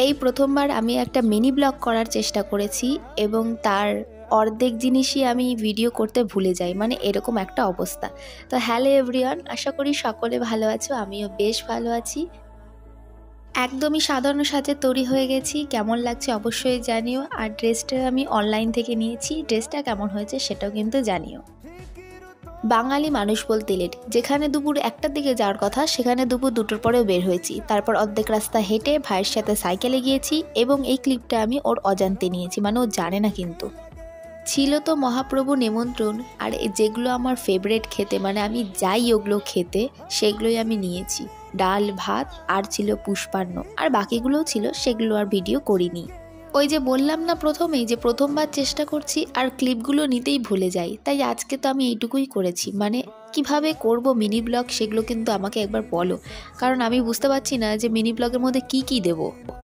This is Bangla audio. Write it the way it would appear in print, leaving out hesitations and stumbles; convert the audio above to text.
এই প্রথমবার আমি একটা মিনি ব্লগ করার চেষ্টা করেছি এবং তার অর্ধেক জিনিসই আমি ভিডিও করতে ভুলে যাই, মানে এরকম একটা অবস্থা। তো হ্যালো এভরিওয়ান, আশা করি সকলে ভালো আছো, আমিও বেশ ভালো আছি। একদমই সাধারণ সাজে তৈরি হয়ে গেছি, কেমন লাগছে অবশ্যই জানিও। আর ড্রেসটা আমি অনলাইন থেকে নিয়েছি, ড্রেসটা কেমন হয়েছে সেটাও কিন্তু জানিও। বাঙালি মানুষ বলতে লেট, যেখানে দুপুর 1টার দিকে যাওয়ার কথা সেখানে দুপুর 2টোর পরেও বের হয়েছি। তারপর অর্ধেক রাস্তা হেঁটে ভাইয়ের সাথে সাইকেলে গিয়েছি এবং এই ক্লিপটা আমি ওর অজান্তে নিয়েছি, মানে ও জানে না কিন্তু। ছিল তো মহাপ্রভু নিমন্ত্রণ, আর যেগুলো আমার ফেভারিট খেতে, মানে আমি যাই ওগুলো খেতে, সেগুলোই আমি নিয়েছি। ডাল ভাত আর ছিল পুষ্পান্ন, আর বাকিগুলোও ছিল, সেগুলো আর ভিডিও করিনি। ওই যে বললাম না প্রথমেই যে প্রথমবার চেষ্টা করছি আর ক্লিপগুলো নিতেই ভুলে যাই, তাই আজকে তো আমি এইটুকুই করেছি। মানে কিভাবে করব মিনি ব্লগ সেগুলো কিন্তু আমাকে একবার বলো, কারণ আমি বুঝতে পারছি না যে মিনি ব্লগের মধ্যে কি দেবো।